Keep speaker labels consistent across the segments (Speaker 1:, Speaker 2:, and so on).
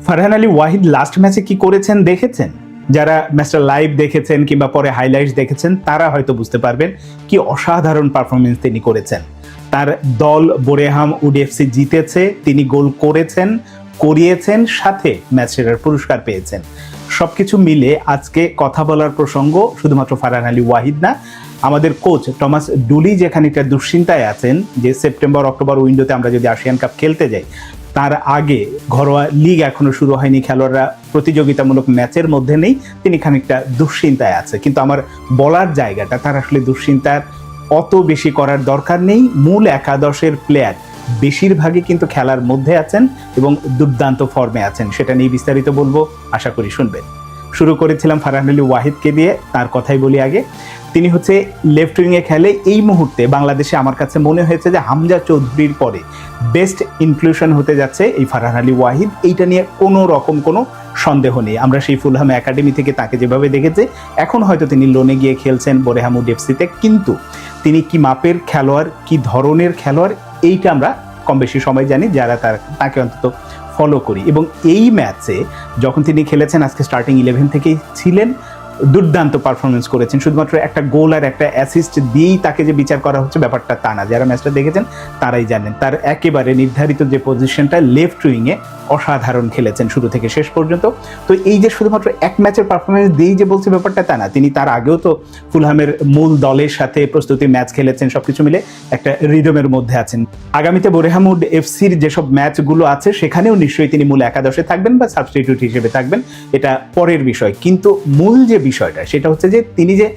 Speaker 1: Farhan Ali Wahid last ম্যাচে কি করেছেন দেখেছেন? যারা ম্যাচটা লাইভ দেখেছেন কিংবা পরে হাইলাইটস দেখেছেন তারা হয়তো বুঝতে পারবেন কি অসাধারণ পারফরমেন্স তিনি করেছেন। তার দল বোরেহাম উড এফসি জিতেছে, তিনি গোল করেছেন, করিয়েছেন, সাথে ম্যাচ সেরার পুরস্কার পেয়েছেন। সবকিছু মিলে আজকে কথা বলার প্রসঙ্গ শুধুমাত্র ফারহান আলী ওয়াহিদ না, আমাদের কোচ টমাস ডুলি যে খানিকটা দুশ্চিন্তায় আছেন যে সেপ্টেম্বর অক্টোবর উইন্ডোতে আমরা যদি এশিয়ান কাপ খেলতে যাই, তার আগে ঘরোয়া লিগ এখনো শুরু হয়নি, খেলোয়াড়রা প্রতিযোগিতামূলক ম্যাচের মধ্যে নেই, তিনি খানিকটা দুশ্চিন্তায় আছে। কিন্তু আমার বলার জায়গাটা তার আসলে দুশ্চিন্তার অত বেশি করার দরকার নেই। মূল একাদশের প্লেয়ার বেশিরভাগই কিন্তু খেলার মধ্যে আছেন এবং দুর্দান্ত ফর্মে আছেন। সেটা নিয়ে বিস্তারিত বলবো, আশা করি শুনবেন। শুরু করেছিলাম ফারহান আলী ওয়াহিদকে দিয়ে, তার কথাই বলি আগে। তিনি হচ্ছে লেফট উইংয়ে খেলে। এই মুহূর্তে বাংলাদেশে আমার কাছে মনে হয়েছে যে হামজা চৌধুরীর পরে বেস্ট ইনক্লুশন হতে যাচ্ছে এই ফারহান আলী ওয়াহিদ। এইটা নিয়ে কোনো রকম কোনো সন্দেহ নেই। আমরা সেই ফুলহাম একাডেমি থেকে তাকে যেভাবে দেখেছি, এখন হয়তো তিনি লোনে গিয়ে খেলছেন বোরেহাম উড এফসিতে, কিন্তু তিনি কি মাপের খেলোয়াড়, কি ধরনের খেলোয়াড়, এইটা আমরা কম বেশি সময় জানি যারা তাকে অন্তত ফলো করি। এবং এই ম্যাচে যখন তিনি খেলেছেন, আজকে স্টার্টিং 11 থেকেই ছিলেন, দুর্দান্ত পারফরমেন্স করেছেন। শুধুমাত্র একটা গোল আর একটা অ্যাসিস্ট দিয়েই তাকে যে বিচার করা হচ্ছে ব্যাপারটা তা না। যারা ম্যাচটা দেখেছেন তারাই জানেন তার একেবারে নির্ধারিত যে পজিশনটা লেফট উইংয়ে অসাধারণ খেলেছেন শুরু থেকে শেষ পর্যন্ত। তো এই যে শুধুমাত্র এক ম্যাচের পারফরমেন্স দিয়েই যে বলছে ব্যাপারটা তা না, তিনি তার আগেও তো ফুলহামের মূল দলের সাথে প্রস্তুতি ম্যাচ খেলেছেন, সবকিছু মিলে একটা রিদমের মধ্যে আছেন। আগামীতে বোরেহাম উড এফসির যেসব ম্যাচগুলো আছে সেখানেও নিশ্চয়ই তিনি মূল একাদশে থাকবেন বা সাবস্টিটিউট হিসেবে থাকবেন, এটা পরের বিষয়। কিন্তু মূল যে বিষয়টা সেটা হচ্ছে যে তিনি যে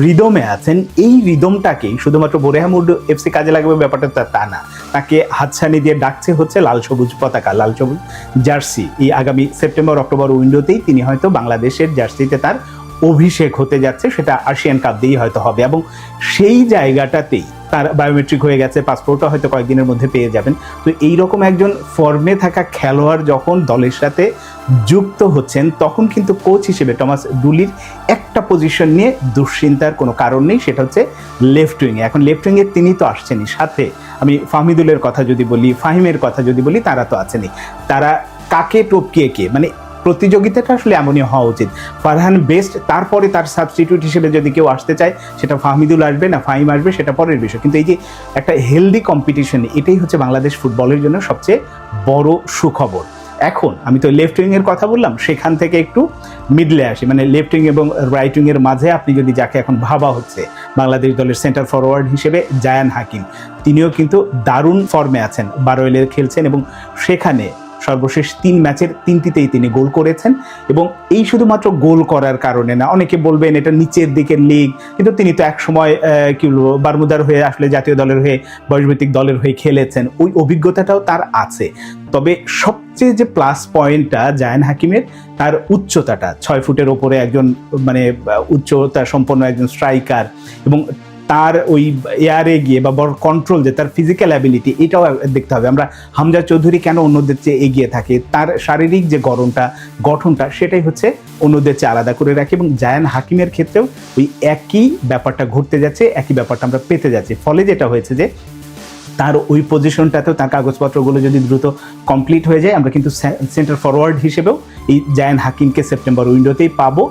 Speaker 1: রিদমে আছেন, এই রিদমটাকেই শুধুমাত্র বোরেহাম উড এফসি কাজে লাগাবে ব্যাপারটা তা না। তাকে হাতছানি দিয়ে ডাকছে হচ্ছে লাল সবুজ পতাকা, লাল সবুজ জার্সি। এই আগামী সেপ্টেম্বর অক্টোবর উইন্ডোতেই তিনি হয়তো বাংলাদেশের জার্সিতে তার অভিষেক হতে যাচ্ছে, সেটা এশিয়ান কাপ দিয়েই হয়তো হবে। এবং সেই জায়গাটাতেই তার বায়োমেট্রিক হয়ে গেছে, পাসপোর্টও হয়তো কয়েকদিনের মধ্যে পেয়ে যাবেন। তো এইরকম একজন ফর্মে থাকা খেলোয়াড় যখন দলের সাথে যুক্ত হচ্ছেন, তখন কিন্তু কোচ হিসেবে টমাস ডুলির একটা পজিশন নিয়ে দুশ্চিন্তার কোনো কারণ নেই, সেটা হচ্ছে লেফট উইংয়ে। এখন লেফট উইংয়ে তিনি তো আসছেনই, সাথে আমি ফাহমিদুলের কথা যদি বলি, ফাহিমের কথা যদি বলি, তারা তো আছেনই। তারা কাকে টপকিয়ে কে, মানে প্রতিযোগিতাটা আসলে এমনই হওয়া উচিত। ফারহান বেস্ট, তারপরে তার সাবস্টিটিউট হিসেবে যদি কেউ আসতে চায়, সেটা ফাহমিদুল আসবে না ফাহিম আসবে সেটা পরের বিষয়। কিন্তু এই যে একটা হেলদি কম্পিটিশন, এটাই হচ্ছে বাংলাদেশ ফুটবলের জন্য সবচেয়ে বড় সুখবর। এখন আমি তো লেফট উইংয়ের কথা বললাম, সেখান থেকে একটু মিডলে আসি, মানে লেফট উইং এবং রাইট উইংয়ের মাঝে আপনি যদি যাকে এখন ভাবা হচ্ছে বাংলাদেশ দলের সেন্টার ফরওয়ার্ড হিসেবে, জায়ান হাকিম, তিনিও কিন্তু দারুণ ফর্মে আছেন, বারোয়েলে খেলছেন এবং সেখানে সর্বশেষ 3 ম্যাচের 3টিতেই তিনি গোল করেছেন। এবং এই শুধুমাত্র গোল করার কারণে না, অনেকে বলবেন এটা নিচের দিকের লিগ, কিন্তু তিনি তো এক সময় কি বলবো বারমুদার হয়ে আসলে জাতীয় দলের হয়ে, বয়সভিত্তিক দলের হয়ে খেলেছেন, ওই অভিজ্ঞতাটাও তার আছে। তবে সবচেয়ে যে প্লাস পয়েন্টটা জায়ান হাকিমের, তার উচ্চতাটা, 6 ফুটের ওপরে একজন মানে উচ্চতা সম্পন্ন একজন স্ট্রাইকার, এবং তার ওই এয়ারে গিয়ে বা বড় কন্ট্রোল, যে তার ফিজিক্যাল অ্যাবিলিটি, এটাও দেখতে হবে। আমরা হামজা চৌধুরী কেন অন্যদের চেয়ে এগিয়ে থাকে, তার শারীরিক যে গঠনটা সেটাই হচ্ছে অন্যদের চেয়ে আলাদা করে রাখে। এবং জায়ান হাকিমের ক্ষেত্রেও ওই একই ব্যাপারটা ঘটতে যাচ্ছে, একই ব্যাপারটা আমরা পেতে যাচ্ছি। ফলে যেটা হয়েছে যে তার ওই পজিশনটাতেও তার কাগজপত্রগুলো যদি দ্রুত কমপ্লিট হয়ে যায়, আমরা কিন্তু সেন্টার ফরওয়ার্ড হিসেবেও এই জায়ান হাকিমকে সেপ্টেম্বর উইন্ডোতেই পাবো।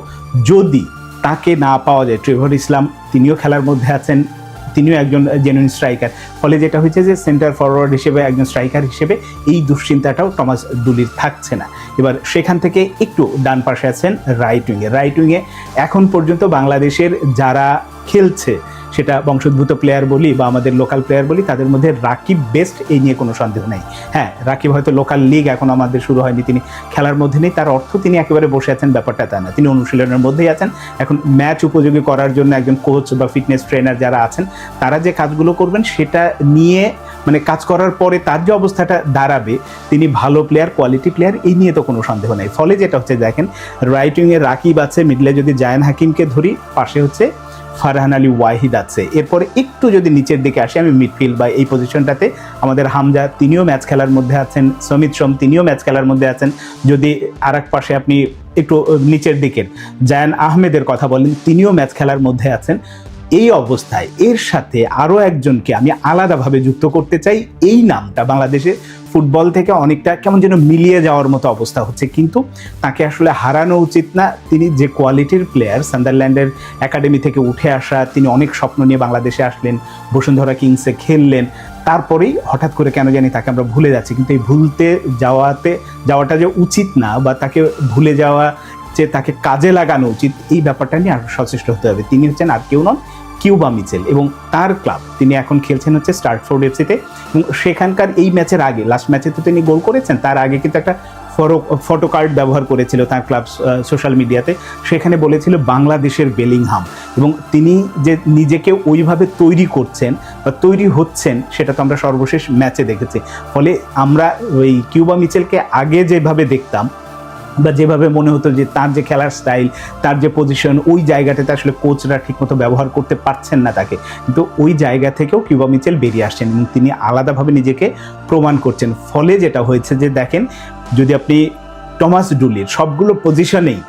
Speaker 1: যদি তাকে না পাওয়া যায়, ট্রেভর ইসলাম তিনিও খেলার মধ্যে আছেন, তিনিও একজন জেনুইন স্ট্রাইকার। ফলে যেটা হয়েছে যে সেন্টার ফরওয়ার্ড হিসেবে, একজন স্ট্রাইকার হিসেবে এই দুশ্চিন্তাটাও টমাস ডুলির থাকছে না। এবার সেখান থেকে একটু ডান পাশে আছেন রাইট উইংয়ে এখন পর্যন্ত বাংলাদেশের যারা খেলছে, সেটা বংশোদ্ভূত প্লেয়ার বলি বা আমাদের লোকাল প্লেয়ার বলি, তাদের মধ্যে রাকিব বেস্ট, এই নিয়ে কোনো সন্দেহ নেই। হ্যাঁ, রাকিব হয়তো লোকাল লিগ এখন আমাদের শুরু হয়নি, তিনি খেলার মধ্যে নেই, তার অর্থ তিনি একেবারে বসে আছেন ব্যাপারটা তা না, তিনি অনুশীলনের মধ্যেই আছেন। এখন ম্যাচ উপযোগী করার জন্য একজন কোচ বা ফিটনেস ট্রেনার যারা আছেন, তারা যে কাজগুলো করবেন সেটা নিয়ে, মানে কাজ করার পরে তার যে অবস্থাটা দাঁড়াবে, তিনি ভালো প্লেয়ার, কোয়ালিটি প্লেয়ার, এই নিয়ে তো কোনো সন্দেহ নেই। ফলে যেটা হচ্ছে দেখেন, রাইট উইংয়ে রাকিব আছে, মিডলে যদি জায়ান হাকিমকে ধরি, পাশে হচ্ছে ফারহান আলী ওয়াহিদ আছে। এরপরে একটু যদি নিচের দিকে আসি, আমি মিডফিল্ড বা এই পজিশনটাতে আমাদের হামজা, তিনিও ম্যাচ খেলার মধ্যে আছেন, সমিত সোম তিনিও ম্যাচ খেলার মধ্যে আছেন। যদি আর এক পাশে আপনি একটু নিচের দিকের জায়ান আহমেদের কথা বলেন, তিনিও ম্যাচ খেলার মধ্যে আছেন। এই অবস্থায় এর সাথে আরও একজনকে আমি আলাদাভাবে যুক্ত করতে চাই, এই নামটা বাংলাদেশের ফুটবল থেকে অনেকটা কেমন যেন মিলিয়ে যাওয়ার মতো অবস্থা হচ্ছে, কিন্তু তাকে আসলে হারানো উচিত না। তিনি যে কোয়ালিটির প্লেয়ার, সান্ডারল্যান্ডের একাডেমি থেকে উঠে আসা, তিনি অনেক স্বপ্ন নিয়ে বাংলাদেশে আসলেন, বসুন্ধরা কিংসে খেললেন, তারপরেই হঠাৎ করে কেন জানি তাকে আমরা ভুলে যাচ্ছি। কিন্তু এই ভুলতে যাওয়াটা যে উচিত না, বা তাকে ভুলে যাওয়া যে তাকে কাজে লাগানো উচিত, এই ব্যাপারটা নিয়ে আরো সচেষ্ট হতে হবে। তিনি হচ্ছেন আর কেউ নন, কিউবা মিচেল, এবং তার ক্লাব, তিনি এখন খেলছেন হচ্ছে স্টার্টফোর্ড এফসিতে। এবং সেখানকার এই ম্যাচের আগে, লাস্ট ম্যাচে তো তিনি গোল করেছেন, তার আগে কিন্তু একটা ফটো কার্ড ব্যবহার করেছিল তার ক্লাব সোশ্যাল মিডিয়াতে, সেখানে বলেছিল বাংলাদেশের বেলিংহাম। এবং তিনি যে নিজেকে ওইভাবে তৈরি করছেন বা তৈরি হচ্ছেন, সেটা তো আমরা সর্বশেষ ম্যাচে দেখেছি। ফলে আমরা ওই কিউবা মিচেলকে আগে যেভাবে দেখতাম বা যেভাবে মনে হতো যে তার যে খেলার স্টাইল, তার যে পজিশন, ওই জায়গাটাতে আসলে কোচরা ঠিকমতো ব্যবহার করতে পারছেন না তাকে, কিন্তু ওই জায়গা থেকেও কিউবা মিচেল বেরিয়ে আসছেন এবং তিনি আলাদাভাবে নিজেকে প্রমাণ করছেন। ফলে যেটা হয়েছে যে দেখেন, যদি আপনি টমাস ডুলির সবগুলো পজিশনেই